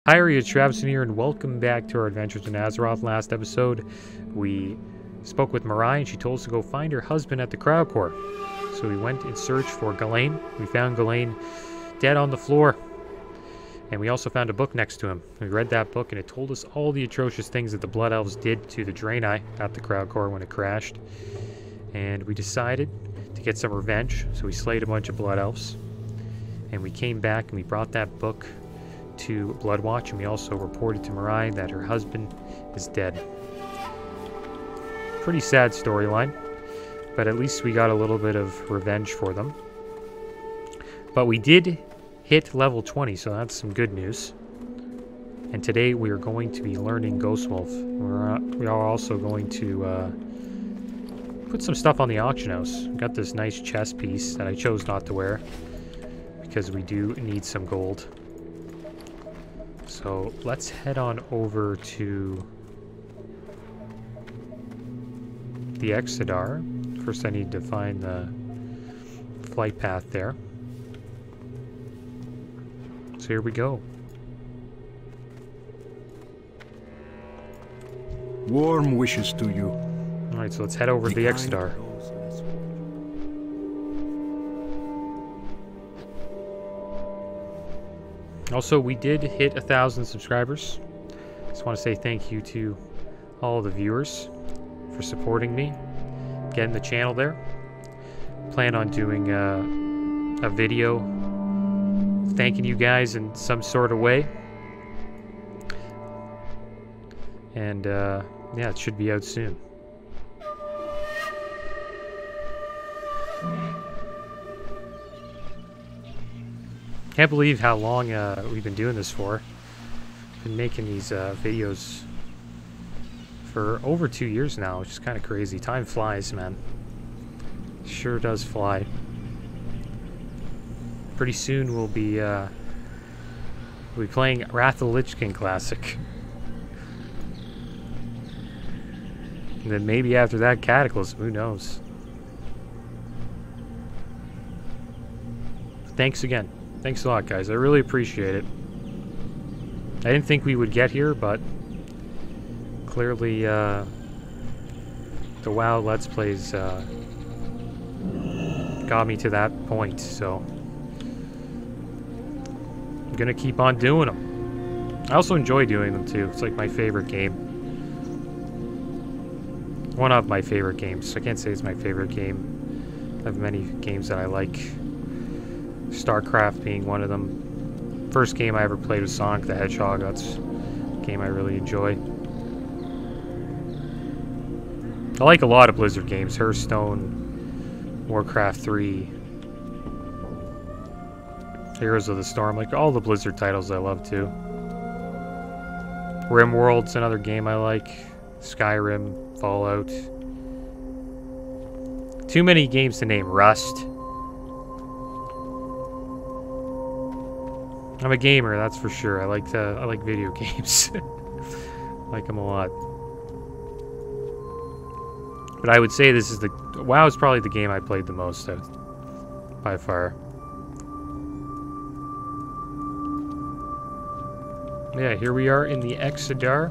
Hi, it's Travis here, and welcome back to our adventures in Azeroth. Last episode, we spoke with Mirai, and she told us to go find her husband at the Crowd Core. So we went in search for Ghislaine. We found Ghislaine dead on the floor, and we also found a book next to him. We read that book, and it told us all the atrocious things that the Blood Elves did to the Draenei at the Crowd Core when it crashed. And we decided to get some revenge, so we slayed a bunch of Blood Elves. And we came back, and we brought that book to Bloodwatch, and we also reported to Mirai that her husband is dead. Pretty sad storyline, but at least we got a little bit of revenge for them. But we did hit level 20, so that's some good news. And today we are going to be learning Ghostwolf. We are also going to put some stuff on the auction house. We got this nice chest piece that I chose not to wear because we do need some gold. So let's head on over to the Exodar. First I need to find the flight path there. So here we go. Warm wishes to you. Alright, so let's head over to the Exodar. Also, we did hit 1,000 subscribers. Just want to say thank you to all the viewers for supporting me, getting the channel there. Plan on doing a video thanking you guys in some sort of way. And yeah, it should be out soon. Can't believe how long we've been doing this for. Been making these videos for over 2 years now, which is kind of crazy. Time flies, man. Sure does fly. Pretty soon we'll be playing Wrath of the Lich King Classic. And then maybe after that, Cataclysm. Who knows? Thanks again. Thanks a lot, guys. I really appreciate it. I didn't think we would get here, but clearly the WoW Let's Plays got me to that point, so I'm gonna keep on doing them. I also enjoy doing them too. It's like my favorite game. One of my favorite games. I can't say it's my favorite game. I have many games that I like. StarCraft being one of them. First game I ever played was Sonic the Hedgehog. That's a game I really enjoy. I like a lot of Blizzard games. Hearthstone, Warcraft 3, Heroes of the Storm. Like all the Blizzard titles I love too. RimWorld's another game I like. Skyrim, Fallout. Too many games to name. Rust. I'm a gamer, that's for sure. I like video games. Like them a lot. But I would say this is WoW is probably the game I played the most by far. Yeah, here we are in the Exodar.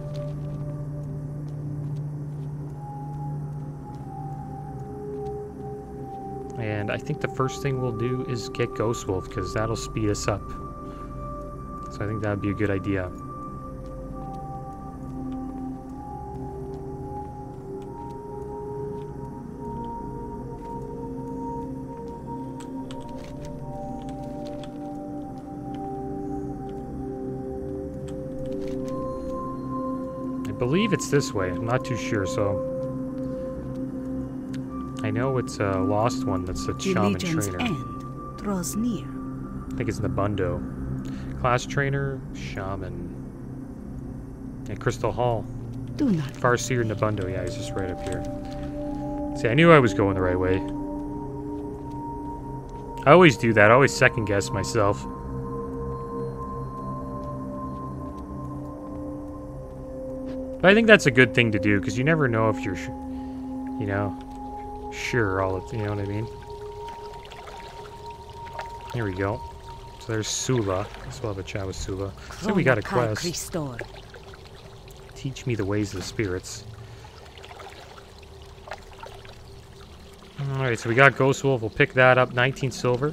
And I think the first thing we'll do is get Ghostwolf, because that'll speed us up. So I think that would be a good idea. I believe it's this way. I'm not too sure, so I know it's a lost one that's a shaman trainer. End draws near. I think it's in the Bundo. Class trainer, shaman, and Crystal Hall. Do not. Farseer Nabundo, yeah, he's just right up here. See, I knew I was going the right way. I always do that. I always second guess myself. But I think that's a good thing to do, because you never know if you're, you know, sure all of, you know what I mean? Here we go. So So there's Sula. Let's have a chat with Sula. So we got a quest. Teach me the ways of the spirits. Alright, so we got Ghost Wolf. We'll pick that up. 19 silver.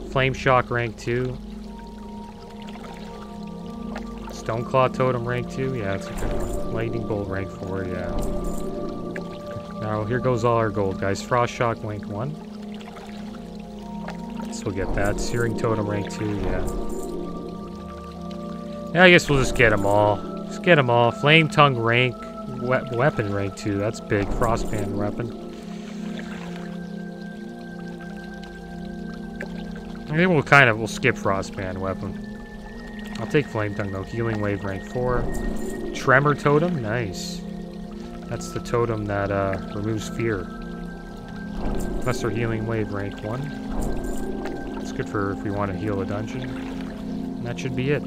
Flame Shock rank 2. Stoneclaw Totem rank 2. Yeah, it's a good one. Lightning Bolt rank 4. Yeah. Now, here goes all our gold, guys. Frost Shock rank 1. So we'll get that. Searing Totem rank 2. Yeah. Yeah, I guess we'll just get them all. Just get them all. Flame Tongue rank. Weapon rank 2. That's big. Frostband weapon. I think we'll skip Frostband weapon. I'll take Flame Tongue though. Healing Wave rank 4. Tremor Totem, nice. That's the totem that removes fear. Lesser Healing Wave rank 1. It's good for if we want to heal a dungeon. And that should be it.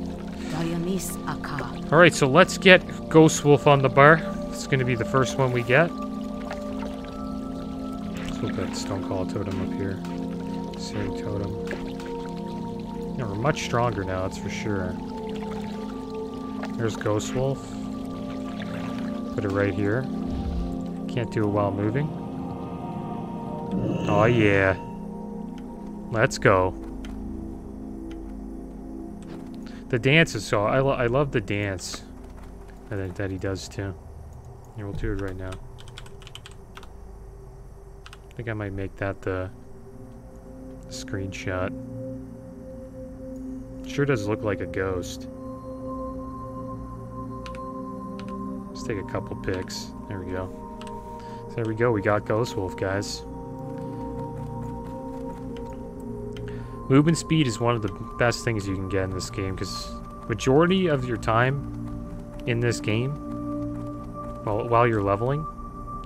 Alright, so let's get Ghost Wolf on the bar. It's going to be the first one we get. Let's put that Stoneclaw Totem up here. Searing Totem. Yeah, we're much stronger now, that's for sure. There's Ghost Wolf. Put it right here. Can't do it while moving. Oh yeah. Let's go. The dance is so... I love the dance that he does too. Here, we'll do it right now. I think I might make that the screenshot. Sure does look like a ghost. Let's take a couple pics. There we go. So there we go. We got Ghost Wolf, guys. Movement speed is one of the best things you can get in this game because majority of your time in this game, while you're leveling,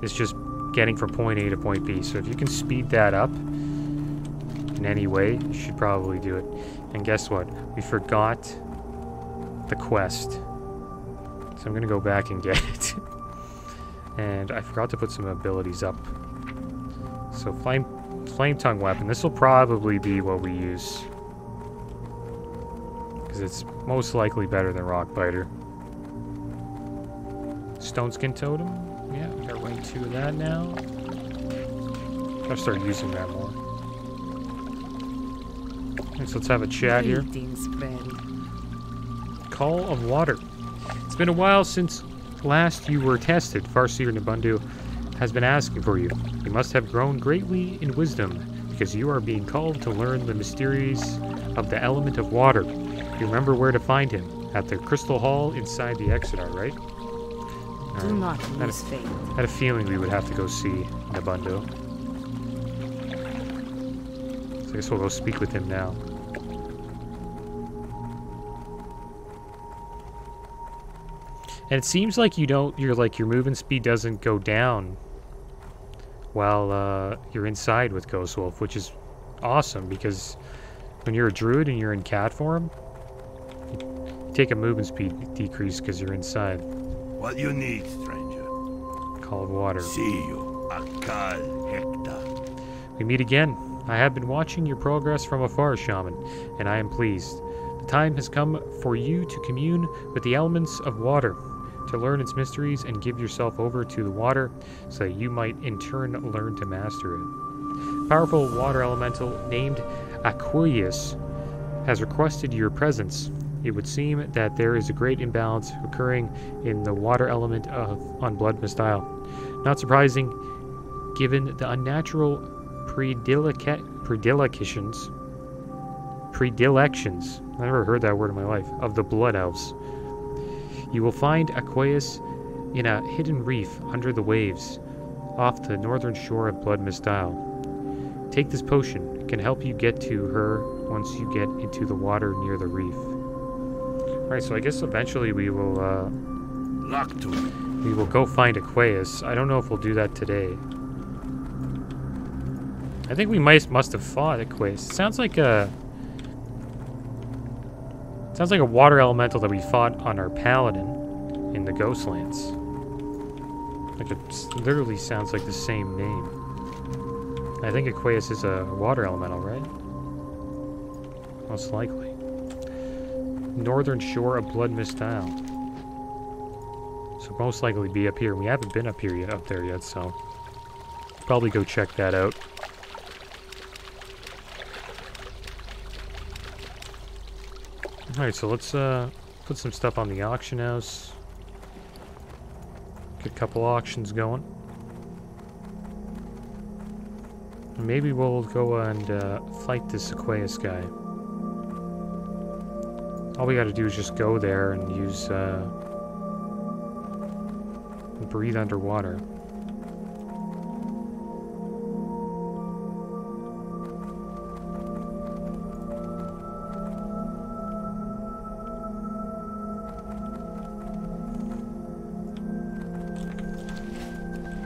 is just getting from point A to point B. So if you can speed that up in any way, you should probably do it. And guess what? We forgot the quest. So I'm going to go back and get it. And I forgot to put some abilities up. So Flame Tongue Weapon. This will probably be what we use. Because it's most likely better than Rock Biter. Stone Skin Totem. Yeah, we got rank 2 of that now. Gotta start using that more. So let's have a chat here. Call of Water. It's been a while since last you were tested. Farseer Nabundu has been asking for you. You must have grown greatly in wisdom, because you are being called to learn the mysteries of the element of water. You remember where to find him. At the Crystal Hall inside the Exodar, right? Do not lose faith. I had a feeling we would have to go see Nabundu. So I guess we'll go speak with him now. And it seems like your movement speed doesn't go down while you're inside with Ghost Wolf, which is awesome because when you're a druid and you're in cat form, you take a movement speed decrease because you're inside. What you need, stranger? Call of Water. See you, Akal Hector. We meet again. I have been watching your progress from afar, Shaman, and I am pleased. The time has come for you to commune with the elements of water, to learn its mysteries and give yourself over to the water so that you might in turn learn to master it. Powerful water elemental named Aquarius has requested your presence. It would seem that there is a great imbalance occurring in the water element on Blood Mist Isle. Not surprising, given the unnatural predilections, I never heard that word in my life, of the Blood Elves. You will find Aquarius in a hidden reef under the waves off the northern shore of Blood Mist Isle. Take this potion. It can help you get to her once you get into the water near the reef. Alright, so I guess eventually we will we will go find Aquarius. I don't know if we'll do that today. I think we must have fought Aquarius. It sounds like a water elemental that we fought on our paladin in the Ghostlands. Like it literally sounds like the same name. I think Aquarius is a water elemental, right? most likely. Northern shore of Blood Mist Isle. So most likely be up here. We haven't been up there yet, so probably go check that out. Alright, so let's put some stuff on the auction house. Get a couple auctions going. Maybe we'll go and fight this Aqueous guy. All we gotta do is just go there and use breathe underwater.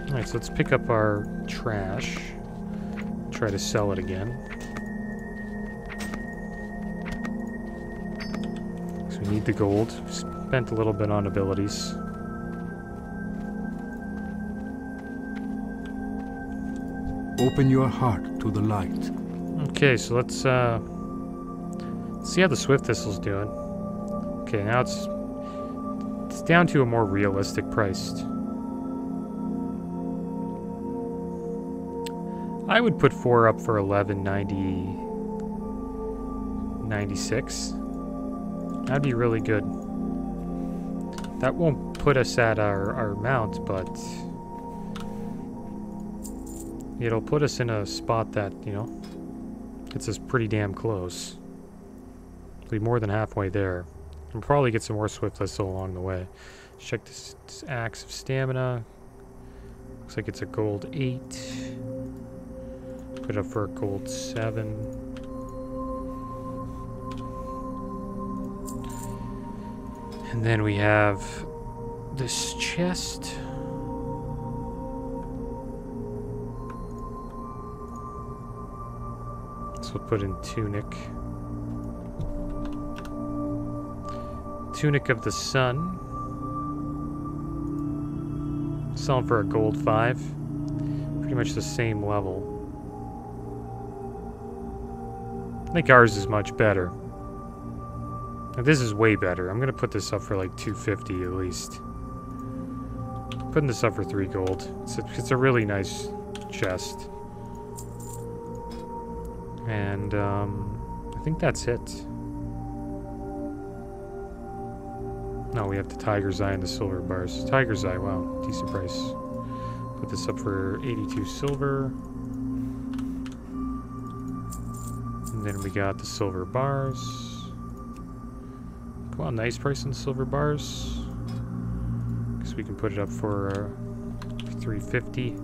Alright, so let's pick up our trash. Try to sell it again. So we need the gold. Spent a little bit on abilities. Open your heart to the light. Okay, so let's see how the Swift Thistle's doing. Okay, now it's down to a more realistic price. I would put 4 up for 11.96. That'd be really good. That won't put us at our mount, but it'll put us in a spot that, you know, gets us pretty damn close. We'll be more than halfway there. We'll probably get some more Swift Thistle along the way. Let's check this Axe of Stamina. Looks like it's a gold 8. Put it up for a gold 7. And then we have this chest. So we'll put in tunic. Tunic of the Sun. Selling for a gold 5. Pretty much the same level. I think ours is much better. And this is way better. I'm gonna put this up for like 250 at least. Putting this up for 3 gold. It's a really nice chest. And I think that's it. No, we have the Tiger's Eye and the silver bars. Tiger's Eye, wow, decent price. Put this up for 82 silver. And then we got the silver bars. Come on, nice price on silver bars. Guess we can put it up for 350.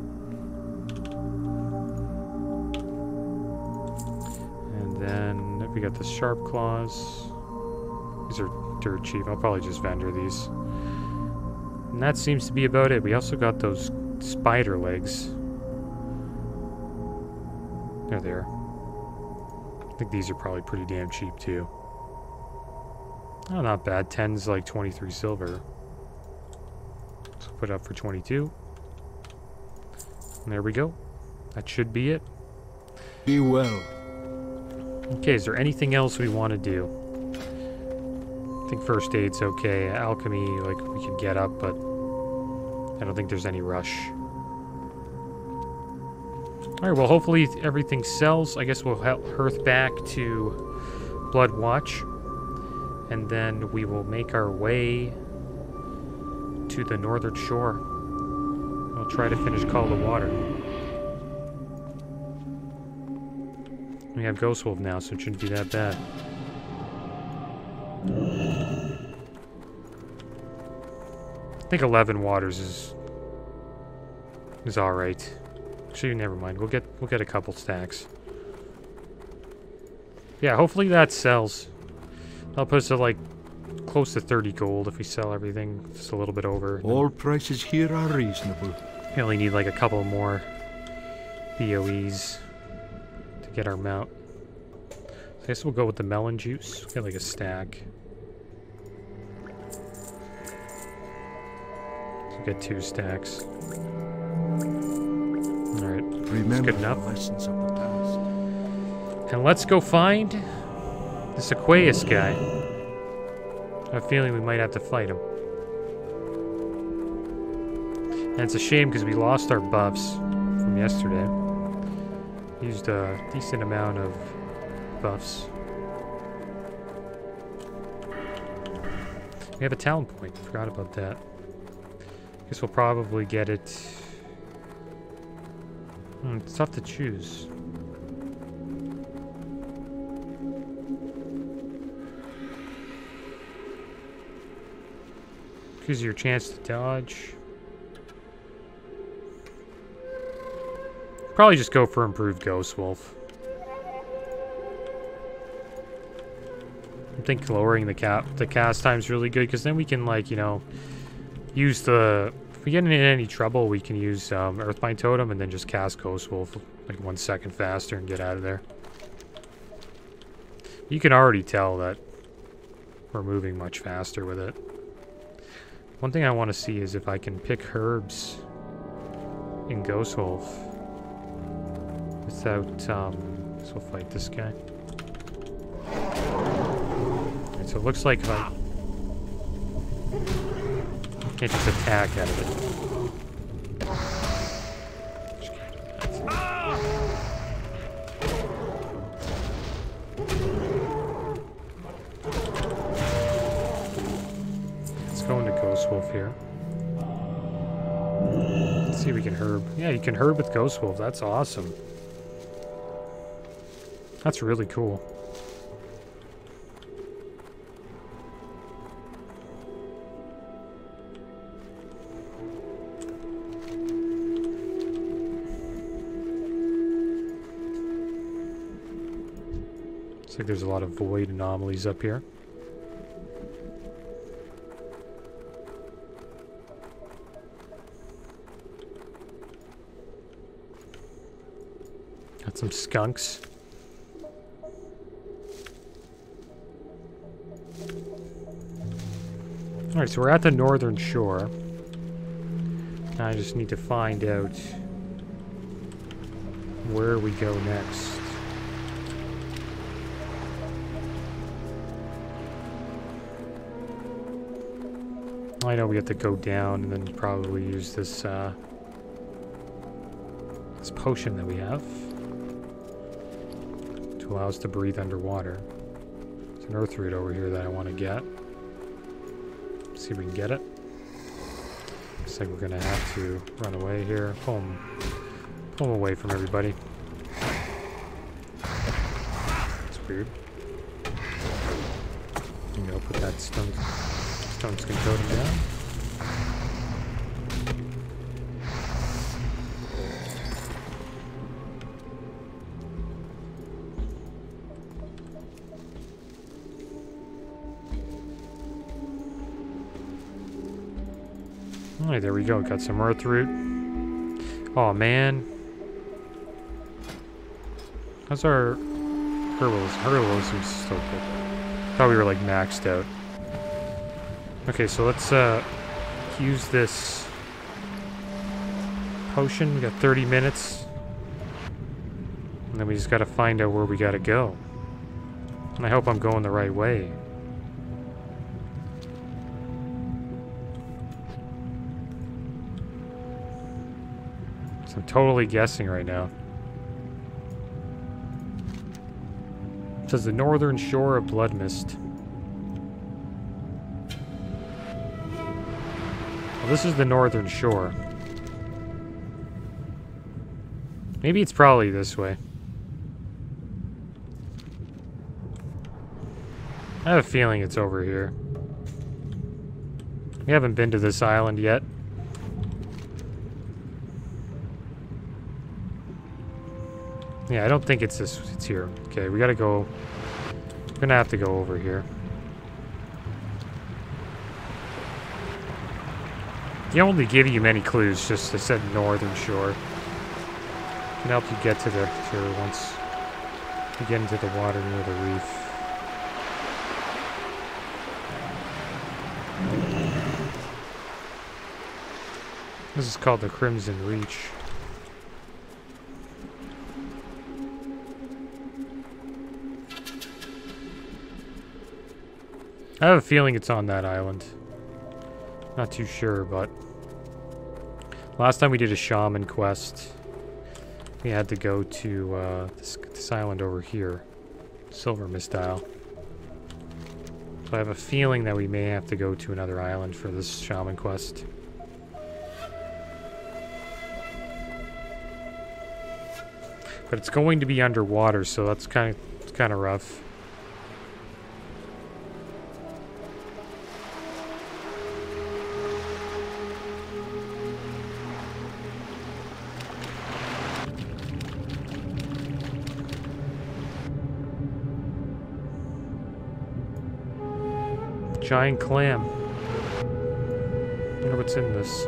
And then we got the sharp claws. These are dirt cheap. I'll probably just vendor these. And that seems to be about it. We also got those spider legs. There they are. I think these are probably pretty damn cheap too. Oh, not bad. 10's like 23 silver. So put it up for 22. And there we go. That should be it. Be well. Okay, is there anything else we want to do? I think first aid's okay. Alchemy, like, we could get up, but I don't think there's any rush. Alright, well, hopefully everything sells. I guess we'll hearth back to Bloodwatch. And then we will make our way to the northern shore. We'll try to finish Call of the Water. We have Ghost Wolf now, so it shouldn't be that bad. I think 11 waters is all right. Actually, never mind. We'll get a couple stacks. Yeah, hopefully that sells. That'll put us at like close to 30 gold if we sell everything, just a little bit over. All prices here are reasonable. We only need like a couple more BOEs to get our mount. So I guess we'll go with the melon juice. Get like a stack. So get 2 stacks. Alright, that's good enough. The lessons of the past. And let's go find This Aqueous guy. I have a feeling we might have to fight him. And it's a shame because we lost our buffs from yesterday. Used a decent amount of buffs. We have a talent point. Forgot about that. Guess we'll probably get it. It's tough to choose. Gives you your chance to dodge. Probably just go for improved Ghost Wolf. I think lowering the cast time is really good because then we can, like, you know, use the. If we get in any trouble, we can use Earthbind Totem and then just cast Ghost Wolf like 1 second faster and get out of there. You can already tell that we're moving much faster with it. One thing I want to see is if I can pick herbs in Ghost Wolf without, so we'll fight this guy. Alright, so it looks like if I can't just attack out of it. Go into Ghost Wolf here. Let's see if we can herb. Yeah, you can herb with Ghost Wolf. That's awesome. That's really cool. Looks like there's a lot of void anomalies up here. Got some skunks. Alright, so we're at the northern shore. Now I just need to find out where we go next. I know we have to go down and then probably use this this potion that we have to allow us to breathe underwater. There's an earth root over here that I want to get. See if we can get it. Looks like we're gonna have to run away here. Pull him away from everybody. It's weird. I'm gonna put that stone skin totem down. Alright, there we go. Got some earth root. Oh man. How's our Herbalism still good? Thought we were like maxed out. Okay, so let's use this potion. We got 30 minutes. And then we just gotta find out where we gotta go. And I hope I'm going the right way. So I'm totally guessing right now. It says the northern shore of Bloodmist. Well, this is the northern shore. Maybe it's probably this way. I have a feeling it's over here. We haven't been to this island yet. Yeah, I don't think it's this. It's here. Okay, we gotta go. We're gonna have to go over here. They only give you many clues, just I said northern shore. Can help you get to the shore once you get into the water near the reef. This is called the Crimson Reach. I have a feeling it's on that island. Not too sure, but last time we did a shaman quest, we had to go to this island over here, Silver Mist Isle. So I have a feeling that we may have to go to another island for this shaman quest. But it's going to be underwater, so that's kind of rough. Giant clam. I wonder what's in this.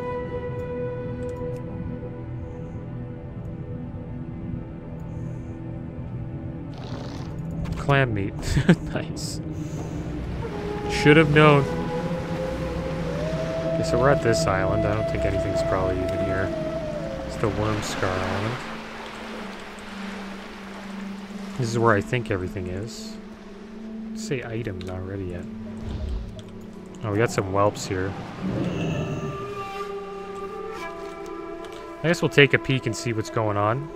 Clam meat. Nice. Should have known. Okay, so we're at this island. I don't think anything's probably even here. It's the Wormscar Island. This is where I think everything is. Let's say items not ready yet. Oh, we got some whelps here. I guess we'll take a peek and see what's going on.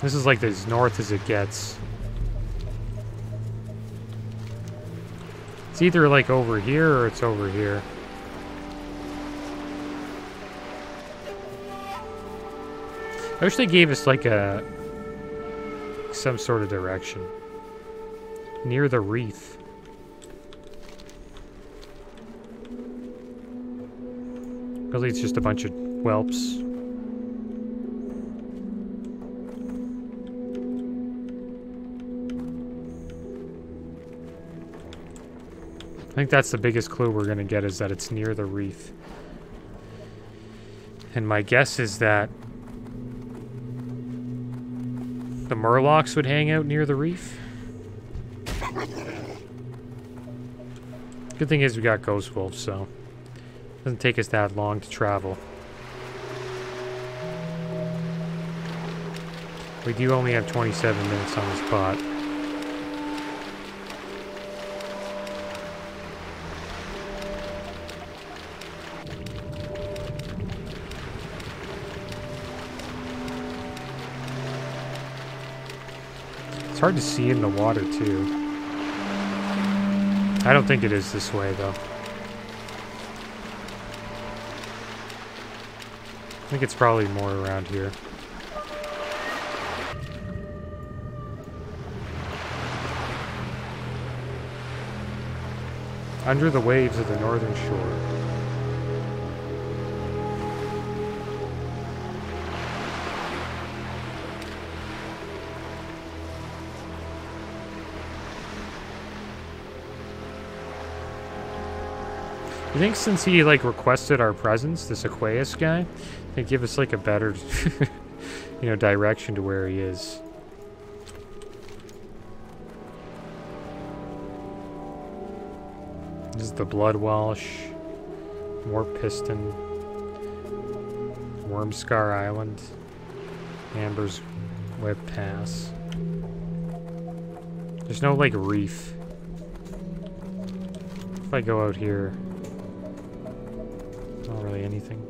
This is like as north as it gets. It's either like over here or it's over here. I wish they gave us like some sort of direction. Near the reef. Really, it's just a bunch of whelps. I think that's the biggest clue we're going to get, is that it's near the reef. And my guess is that the murlocs would hang out near the reef. Good thing is we got ghost wolves, so it doesn't take us that long to travel. We do only have 27 minutes on the spot. It's hard to see in the water, too. I don't think it is this way, though. I think it's probably more around here. Under the waves of the northern shore. I think since he, like, requested our presence, this Aqueous guy, they give us, like, a better, you know, direction to where he is. This is the Blood Walsh, Warp Piston, Wormscar Island, Amber's Web Pass. There's no, like, reef. If I go out here... not really anything.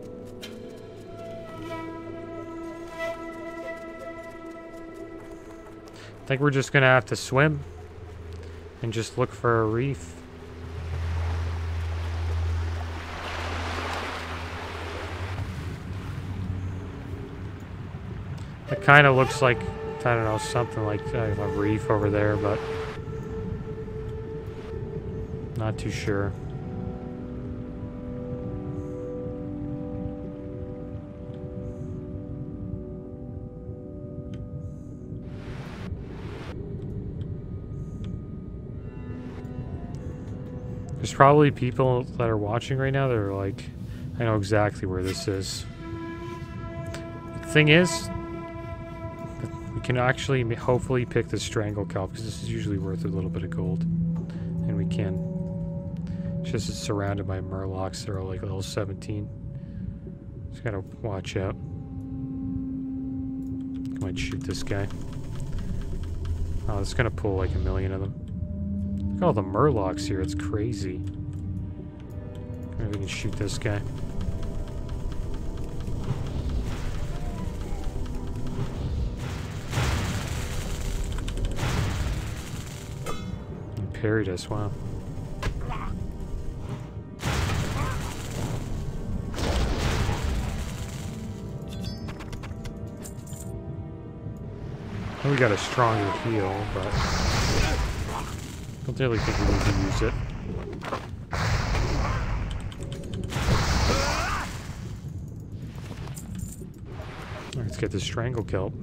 I think we're just gonna have to swim and just look for a reef. It kind of looks like, I don't know, something like a reef over there, but not too sure. There's probably people that are watching right now that are like, I know exactly where this is. The thing is, we can actually hopefully pick the Strangle Kelp, because this is usually worth a little bit of gold. And we can. It's just it's surrounded by murlocs that are like level 17. Just gotta watch out. Might shoot this guy. Oh, it's gonna pull like a million of them. Look at all the murlocs here, it's crazy. Maybe we can shoot this guy. And parried us, wow. We got a stronger heal, but don't really think we need to use it. Let's get the Strangle Kelp.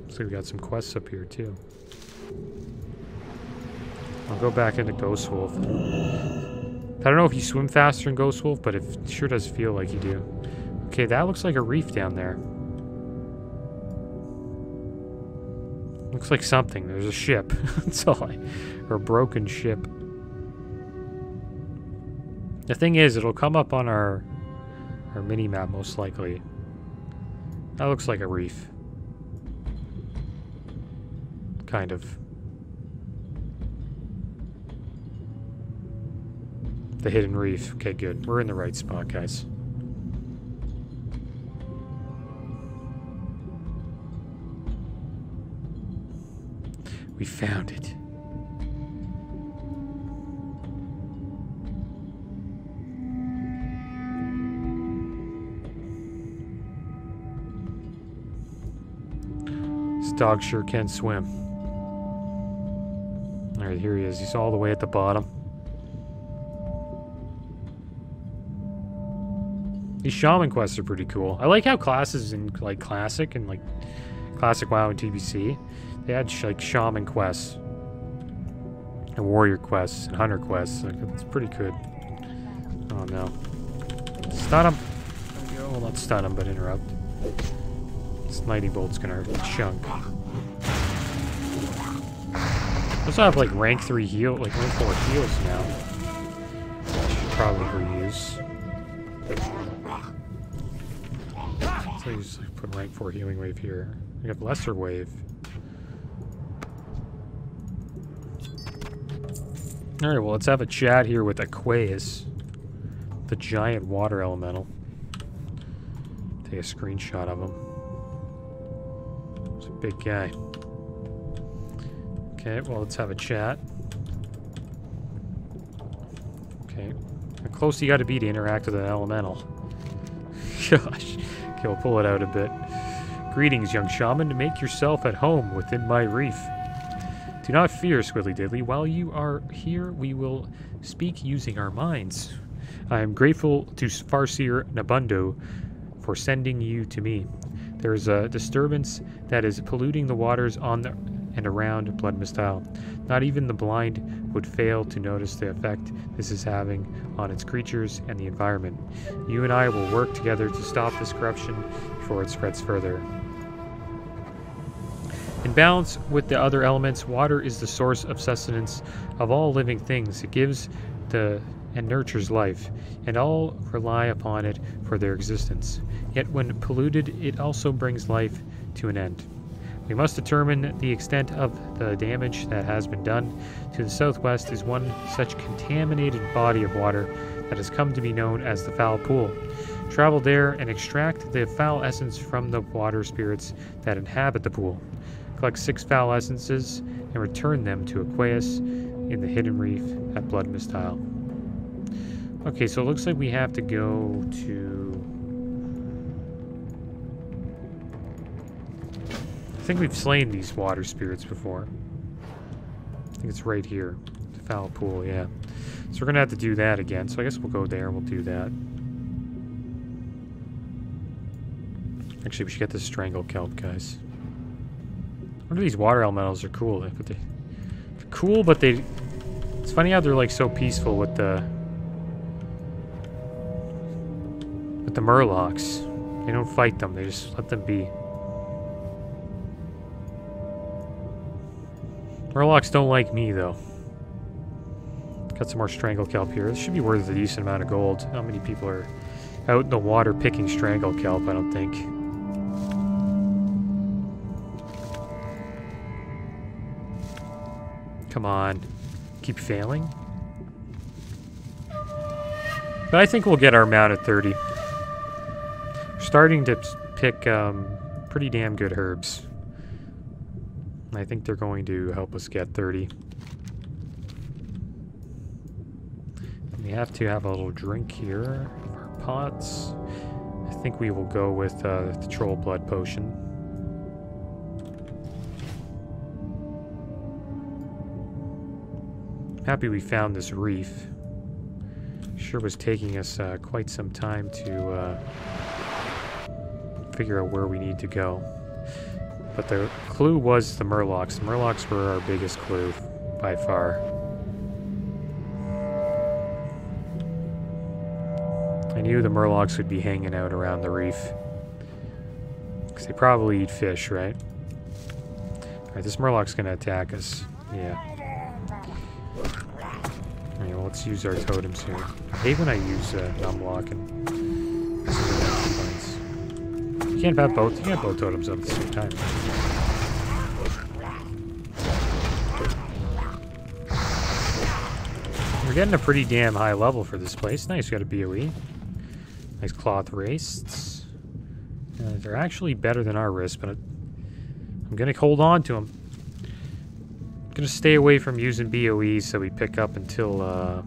Looks like we got some quests up here too. I'll go back into Ghost Wolf. I don't know if you swim faster in Ghost Wolf, but it sure does feel like you do. Okay, that looks like a reef down there. Looks like something. There's a ship. That's all or a broken ship. The thing is, it'll come up on our mini-map most likely. That looks like a reef. Kind of. The hidden reef. Okay, good. We're in the right spot, guys. We found it. This dog sure can swim. Alright, here he is. He's all the way at the bottom. These shaman quests are pretty cool. I like how classes in like classic and like classic WoW and TBC, they had like shaman quests and warrior quests and hunter quests. Like, it's pretty good. Oh no. Stun him! Well, not stun him, but interrupt. This lightning bolt's gonna hurt the chunk. I also have like rank 3 heal, like rank 4 heals now. I should probably reuse. So you just like, put rank 4 healing wave here. We got lesser wave. Alright, well, let's have a chat here with Aqueous, the giant water elemental. Take a screenshot of him. He's a big guy. Okay, well, let's have a chat. Okay. How close do you gotta be to interact with an elemental? Gosh. Okay, we'll pull it out a bit. Greetings, young shaman. Make yourself at home within my reef. Do not fear, Squiddly Diddly. While you are here, we will speak using our minds. I am grateful to Farseer Nabundo for sending you to me. There is a disturbance that is polluting the waters on and around Blood Mist Isle. Not even the blind would fail to notice the effect this is having on its creatures and the environment. You and I will work together to stop this corruption before it spreads further. In balance with the other elements, water is the source of sustenance of all living things. It gives and nurtures life, and all rely upon it for their existence. Yet when polluted, it also brings life to an end. We must determine the extent of the damage that has been done. To the southwest is one such contaminated body of water that has come to be known as the Foul Pool. Travel there and extract the foul essence from the water spirits that inhabit the pool. Collect 6 foul essences and return them to Aqueous in the hidden reef at Blood Mist Isle. Okay, so it looks like we have to go to... I think we've slain these water spirits before. I think it's right here. The Foul Pool, yeah. So we're going to have to do that again. So I guess we'll go there and we'll do that. Actually, we should get this Strangle Kelp, guys. What are these water elementals? Are cool. They're cool, but they... It's funny how they're like so peaceful with the murlocs. They don't fight them. They just let them be. Murlocs don't like me, though. Got some more Strangle Kelp here. This should be worth a decent amount of gold. Not many people are out in the water picking Strangle Kelp, I don't think. Come on. Keep failing. But I think we'll get our mount at 30. We're starting to pick pretty damn good herbs. I think they're going to help us get 30. We have to have a little drink here of our pots. I think we will go with the troll blood potion. Happy we found this reef. Sure was taking us quite some time to figure out where we need to go. But the clue was the murlocs. The murlocs were our biggest clue by far. I knew the murlocs would be hanging out around the reef. Because they probably eat fish, right? Alright, this murloc's gonna attack us. Yeah. Alright, well, let's use our totems here. I hate when I use numlock and... You can't have both. You can't have both totems up at the same time. We're getting a pretty damn high level for this place. Nice, we got a BOE. Nice cloth wrists. They're actually better than our wrists, but I'm gonna hold on to them. I'm gonna stay away from using BOEs so we pick up until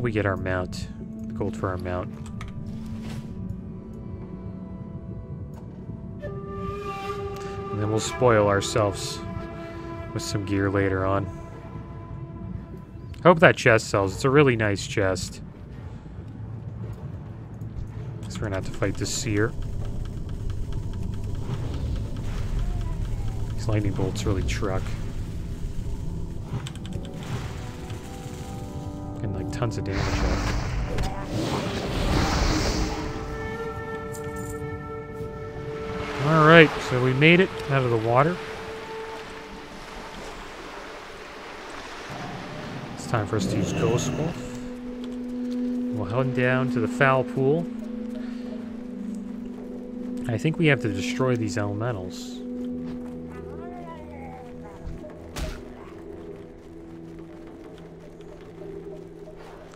we get our mount. The gold for our mount. And then we'll spoil ourselves with some gear later on. I hope that chest sells. It's a really nice chest. Guess we're gonna have to fight this seer. These lightning bolts really truck. Getting like tons of damage out. Alright, so we made it out of the water. It's time for us to use Ghost Wolf. We'll head down to the foul pool. I think we have to destroy these elementals.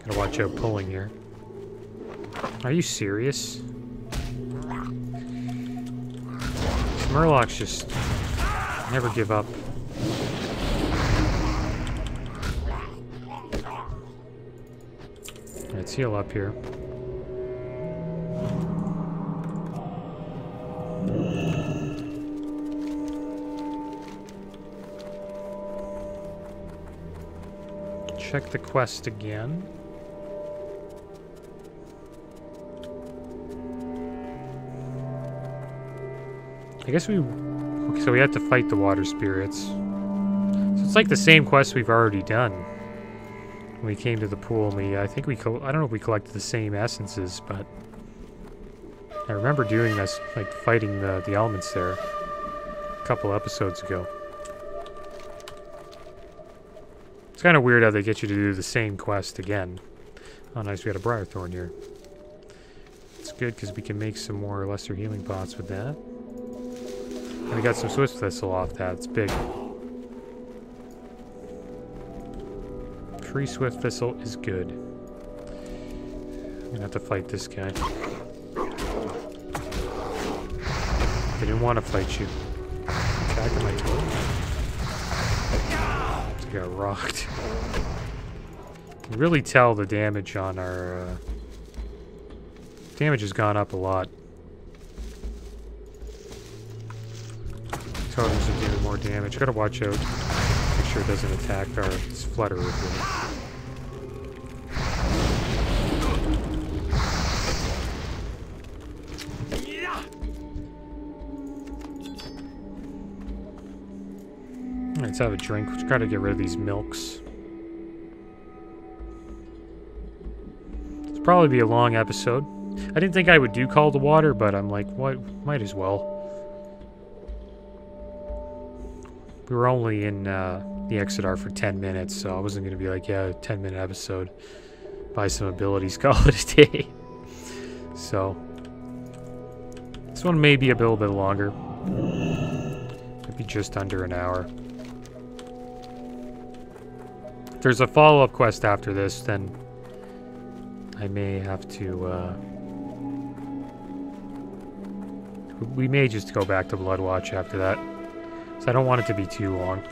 Gotta watch out pulling here. Are you serious? Murlocs just never give up. Let's heal up here. Check the quest again. I guess okay, so we have to fight the water spirits. So it's like the same quest we've already done. When we came to the pool, and I think I don't know if we collected the same essences, but I remember doing this, like fighting the elements there a couple episodes ago. It's kind of weird how they get you to do the same quest again. Oh nice, we got a Briarthorn here. It's good because we can make some more lesser healing pots with that. And we got some Swift Thistle off that. It's big. Free Swift Thistle is good. I'm gonna have to fight this guy. They didn't want to fight you. Attacking my totem. Just got rocked. You can really tell the damage on our... damage has gone up a lot. Totems are doing more damage. Gotta watch out. Make sure it doesn't attack our flutter with it. Let's have a drink. Let's try to get rid of these milks. It'll probably be a long episode. I didn't think I would do Call to Water, but I'm like, what? Might as well. We were only in the Exodar for 10 minutes, so I wasn't going to be like, yeah, a 10-minute episode. Buy some abilities, call it a day. So, this one may be a little bit longer. Maybe just under an hour. If there's a follow-up quest after this, then I may have to, we may just go back to Bloodwatch after that. So I don't want it to be too long.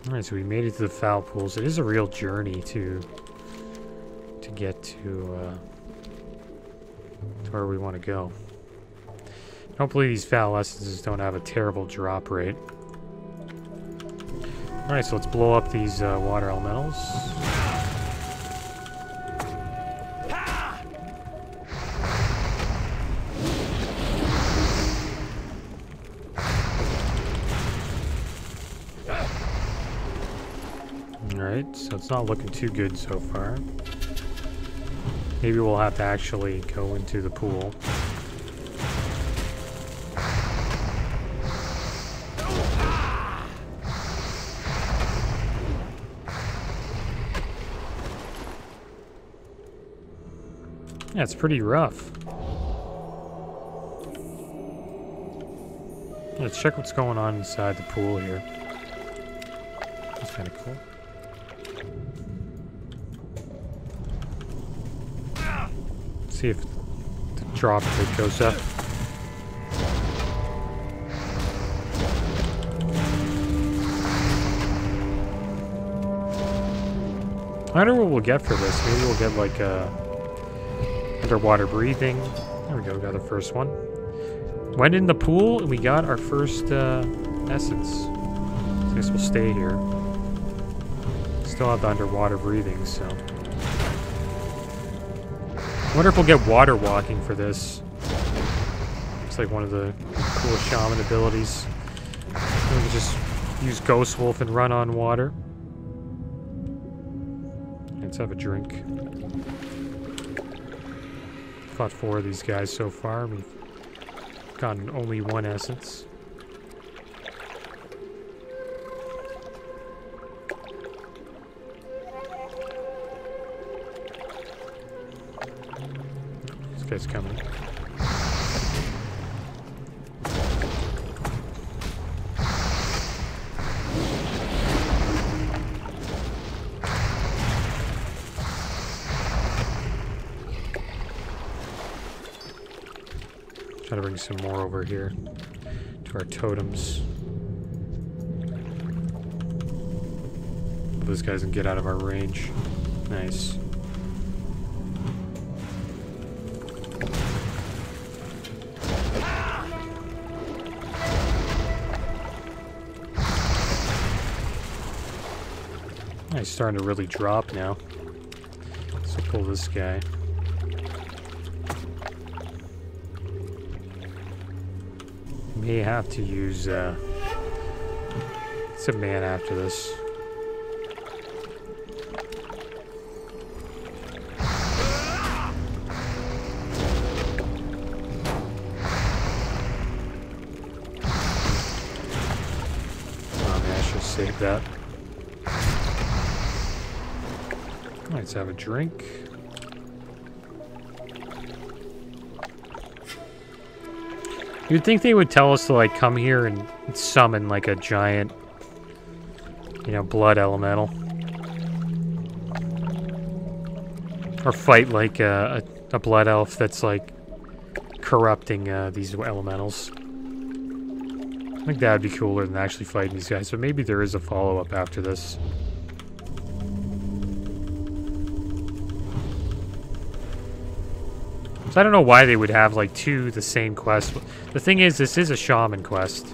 Alright, so we made it to the foul pools. It is a real journey to get to where we want to go. Hopefully these foul essences don't have a terrible drop rate. Alright, so let's blow up these water elementals. Alright, so it's not looking too good so far. Maybe we'll have to actually go into the pool. Yeah, it's pretty rough. Let's check what's going on inside the pool here. That's kind of cool. See if the drop rate goes up. I wonder what we'll get for this. Maybe we'll get like underwater breathing. There we go, we got the first one. Went in the pool and we got our first essence. So I guess we'll stay here. Still have the underwater breathing, so. I wonder if we'll get water walking for this. It's like one of the cool shaman abilities. We can just use Ghost Wolf and run on water. Let's have a drink. Fought 4 of these guys so far. We've gotten only 1 essence. This guy's coming. Try to bring some more over here to our totems. This guy doesn't get out of our range. Nice. He's starting to really drop now. So pull this guy. May have to use some mana after this. Oh man, I should save that. Let's have a drink. You'd think they would tell us to, like, come here and summon, like, a giant, you know, blood elemental. Or fight, like, a blood elf that's, like, corrupting these elementals. I think that would be cooler than actually fighting these guys, but maybe there is a follow-up after this. I don't know why they would have like 2 the same quest. The thing is, this is a shaman quest.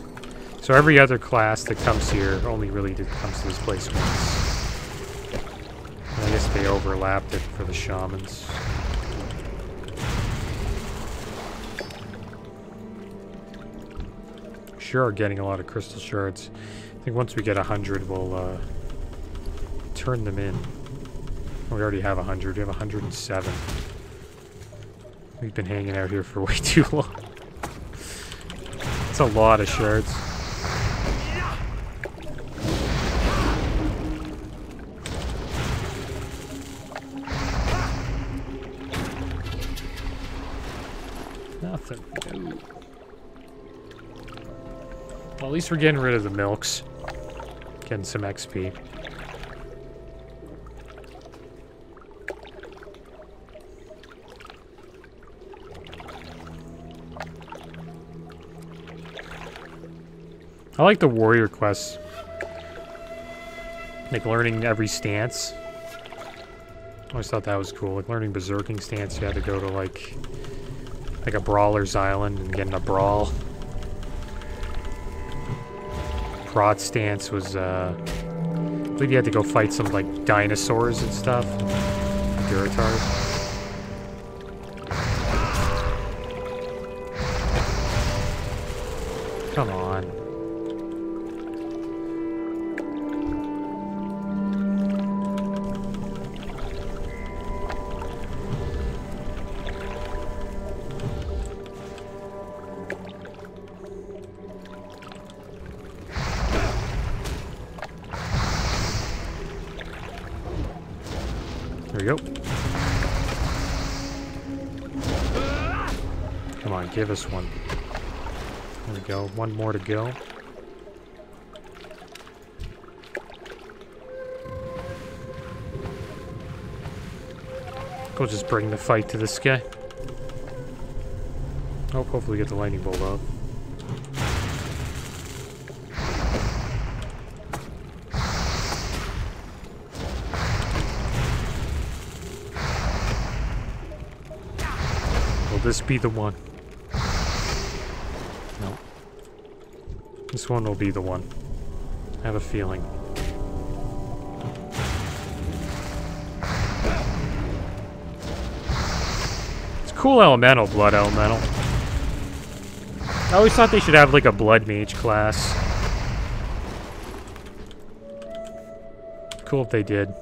So every other class that comes here only really comes to this place once. And I guess they overlapped it for the shamans. Sure are getting a lot of crystal shards. I think once we get 100, we'll turn them in. We already have 100. We have 107. We've been hanging out here for way too long. It's a lot of shards. Nothing. No. Well, at least we're getting rid of the milks. Getting some XP. I like the warrior quests. Like learning every stance. I always thought that was cool. Like learning berserking stance, you had to go to like a brawler's island and get in a brawl. Prot stance was I believe you had to go fight some like dinosaurs and stuff. Duratars. Come on. There we go. Come on, give us one. There we go. One more to go. We'll just bring the fight to this guy. Oh, hopefully get the lightning bolt out. Will this be the one? No. This one will be the one. I have a feeling. It's cool elemental, blood elemental. I always thought they should have like a blood mage class. Cool if they did.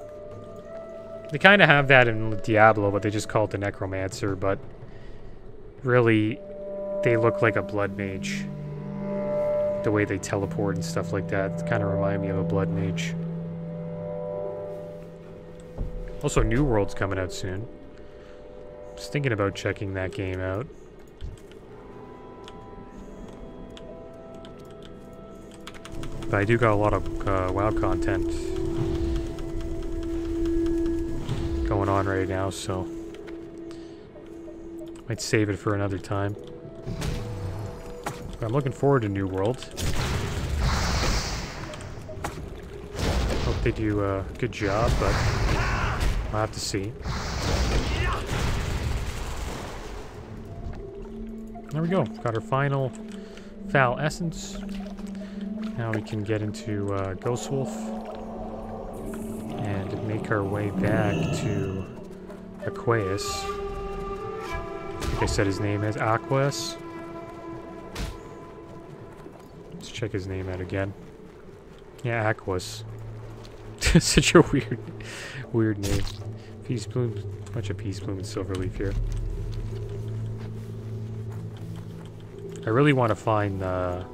They kind of have that in Diablo, but they just call it the Necromancer, but really, they look like a blood mage. The way they teleport and stuff like that kind of remind me of a blood mage. Also, New World's coming out soon. Just thinking about checking that game out. But I do got a lot of WoW content going on right now, so might save it for another time. But I'm looking forward to New World. Hope they do a good job, but I'll have to see. There we go. Got our final Foul Essence. Now we can get into Ghost Wolf and make our way back to Aqueous. I think I said his name is Aqueous. Let's check his name out again. Yeah, Aqueous. Such a weird name. Peace Bloom, bunch of Peace Bloom and Silverleaf here. I really want to find I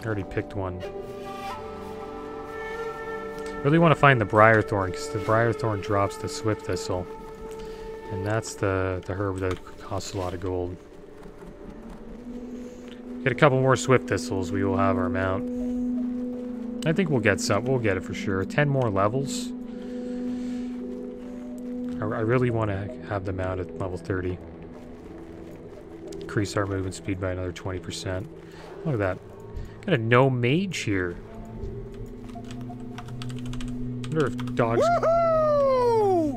already picked one. I really want to find the Briarthorn, because the Briarthorn drops the Swift Thistle. And that's the herb that costs a lot of gold. Get a couple more Swift Thistles, we will have our mount. I think we'll get some. We'll get it for sure. 10 more levels. I really want to have the mount at level 30. Increase our movement speed by another 20%. Look at that. Got a no mage here. Wonder if dogs.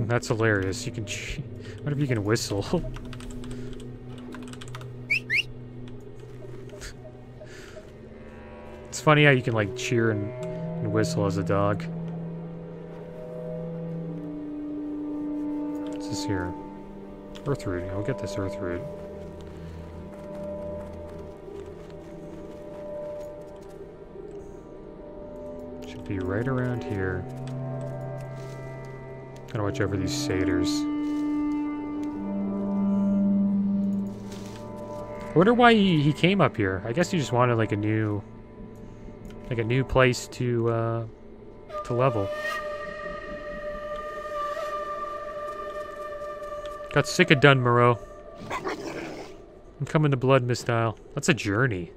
That's hilarious. You can. What if you can whistle? It's funny how you can like cheer and whistle as a dog. What's this here? Earth root. I'll get this earth root. Be right around here. Gotta watch over these satyrs. I wonder why he came up here. I guess he just wanted like a new place to level. Got sick of Dunmorrow. I'm coming to Blood Mistile. That's a journey.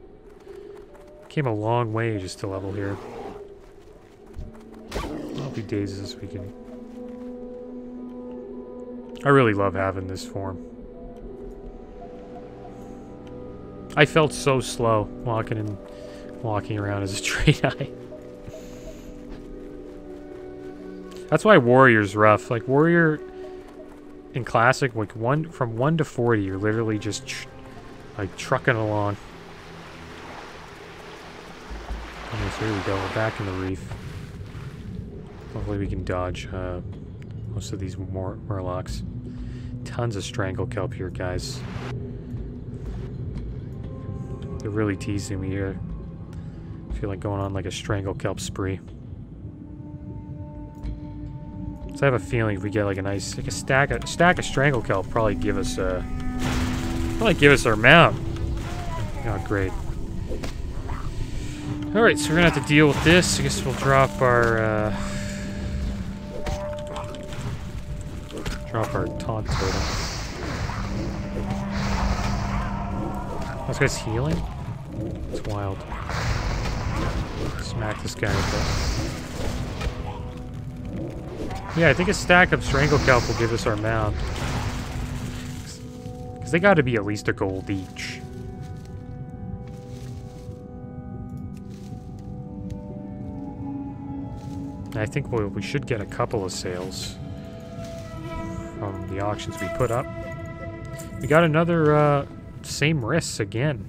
Came a long way just to level here. I'll be dazed this weekend. I really love having this form. I felt so slow walking around as a Draenei. That's why Warrior's rough. Like Warrior in Classic, like from 1 to 40, you're literally just like trucking along. Okay, so here we go. We're back in the reef. Hopefully we can dodge most of these Murlocs. Tons of Strangle Kelp here, guys. They're really teasing me here. I feel like going on like a Strangle Kelp spree. So I have a feeling if we get like a nice, like a stack of Strangle Kelp, probably give us our mount. Oh, great. All right, so we're gonna have to deal with this. I guess we'll drop our taunt totem. This guy's healing? It's wild. Smack this guy with that. Yeah, I think a stack of Strangle Kelp will give us our mount. Because they gotta be at least a gold each. And I think we should get a couple of sales from the auctions we put up. We got another same risks again.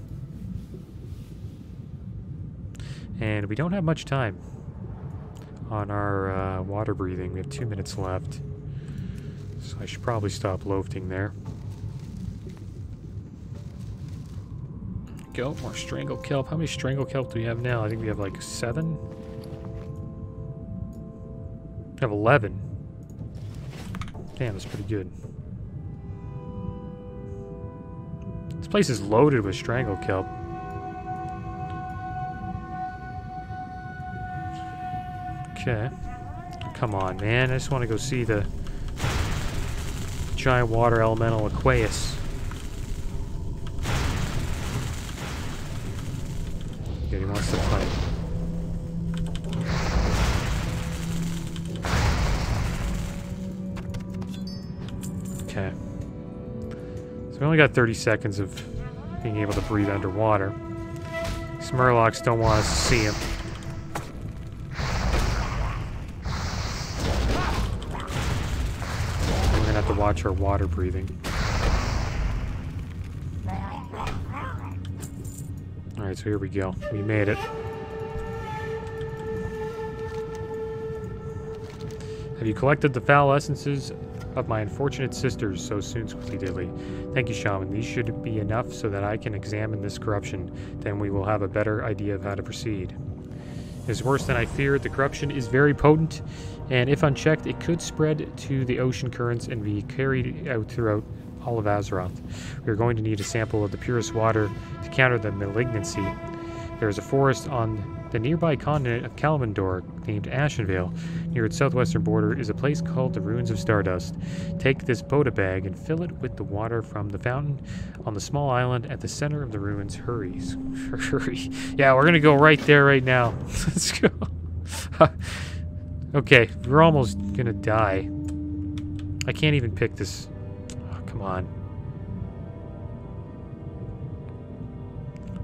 And we don't have much time on our water breathing. We have 2 minutes left. So I should probably stop loafing there. Go, more Strangle Kelp. How many Strangle Kelp do we have now? I think we have like 7. We have 11. Damn, that's pretty good. This place is loaded with Strangle Kelp. Okay. Come on, man. I just want to go see the giant water elemental Aqueous. Yeah, he wants to fight. Okay. So we only got 30 seconds of being able to breathe underwater. These Murlocs don't want us to see him. We're gonna have to watch our water breathing. Alright, so here we go. We made it. Have you collected the foul essences of my unfortunate sisters so soon, swiftly dilly? Thank you, Shaman. These should be enough so that I can examine this corruption. Then we will have a better idea of how to proceed. It is worse than I feared. The corruption is very potent, and if unchecked, it could spread to the ocean currents and be carried out throughout all of Azeroth. We are going to need a sample of the purest water to counter the malignancy. There is a forest on the nearby continent of Kalimdor named Ashenvale. Near its southwestern border is a place called the Ruins of Stardust. Take this Boda bag and fill it with the water from the fountain on the small island at the center of the ruins. Hurry. Yeah, we're gonna go right there right now. Let's go. Okay, we're almost gonna die. I can't even pick this. Oh, come on.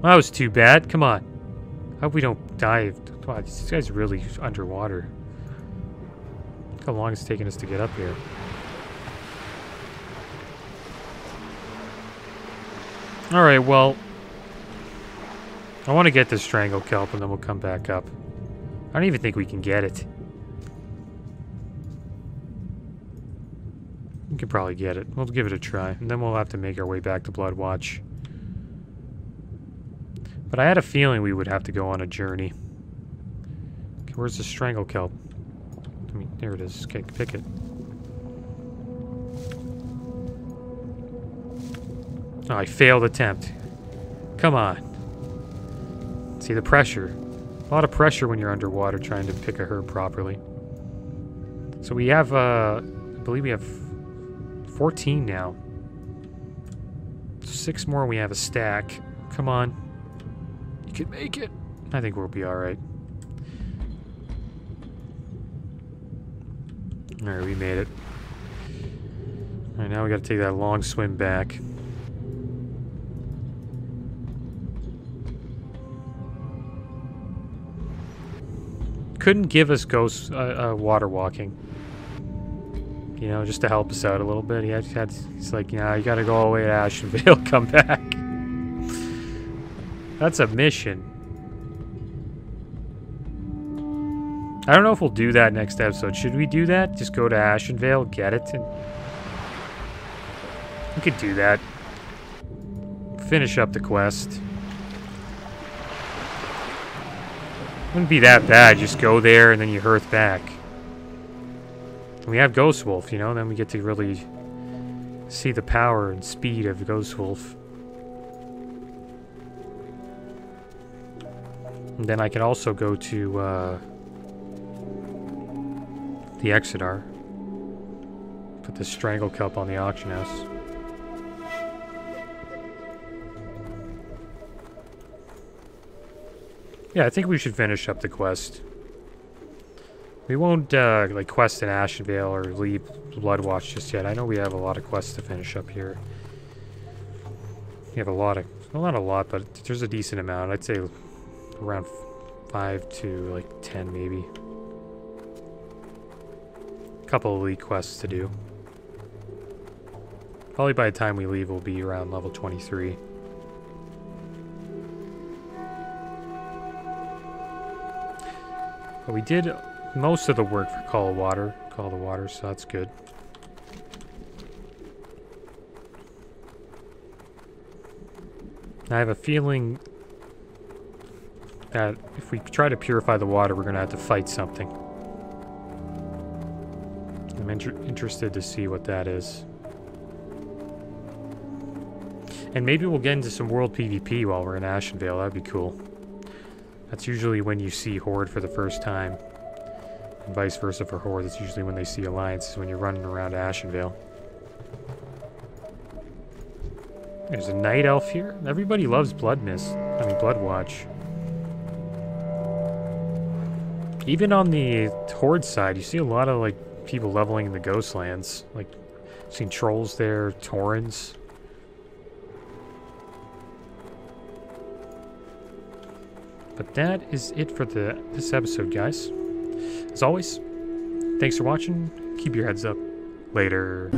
Well, that was too bad. Come on. I hope we don't die. Wow, this guy's really underwater. Look how long it's taken us to get up here. Alright, well, I want to get this Strangle Kelp and then we'll come back up. I don't even think we can get it. We can probably get it. We'll give it a try. And then we'll have to make our way back to Bloodwatch. But I had a feeling we would have to go on a journey. Okay, where's the Strangle Kelp? I mean, there it is. Okay, pick it. Oh, I failed attempt. Come on. See the pressure. A lot of pressure when you're underwater trying to pick a herb properly. So we have, I believe we have 14 now. 6 more, we have a stack. Come on. You can make it. I think we'll be alright. Alright, we made it. Alright, now we gotta take that long swim back. Couldn't give us ghost water walking. You know, just to help us out a little bit. He's like, yeah, you gotta go all the way to Ashenvale, come back. That's a mission. I don't know if we'll do that next episode. Should we do that? Just go to Ashenvale, get it, and we could do that. Finish up the quest. Wouldn't be that bad. Just go there and then you hearth back. We have Ghost Wolf, you know, then we get to really see the power and speed of Ghost Wolf. And then I can also go to the Exodar. Put the Strangle Cup on the auction house. Yeah, I think we should finish up the quest. We won't, like, quest in Ashenvale or leave Bloodwatch just yet. I know we have a lot of quests to finish up here. We have a lot of... Well, not a lot, but there's a decent amount. I'd say around 5 to, like, 10, maybe. A couple of elite quests to do. Probably by the time we leave, we'll be around level 23. But we did most of the work for Call of the Water, so that's good. I have a feeling that if we try to purify the water, we're going to have to fight something. I'm interested to see what that is. And maybe we'll get into some world PvP while we're in Ashenvale. That'd be cool. That's usually when you see Horde for the first time. And vice versa for Horde. That's usually when they see Alliance, is when you're running around Ashenvale. There's a Night Elf here. Everybody loves Bloodwatch. Even on the Horde side, you see a lot of, like, people leveling in the Ghostlands. Like, I've seen Trolls there, Taurens. But that is it for this episode, guys. As always, thanks for watching. Keep your heads up. Later.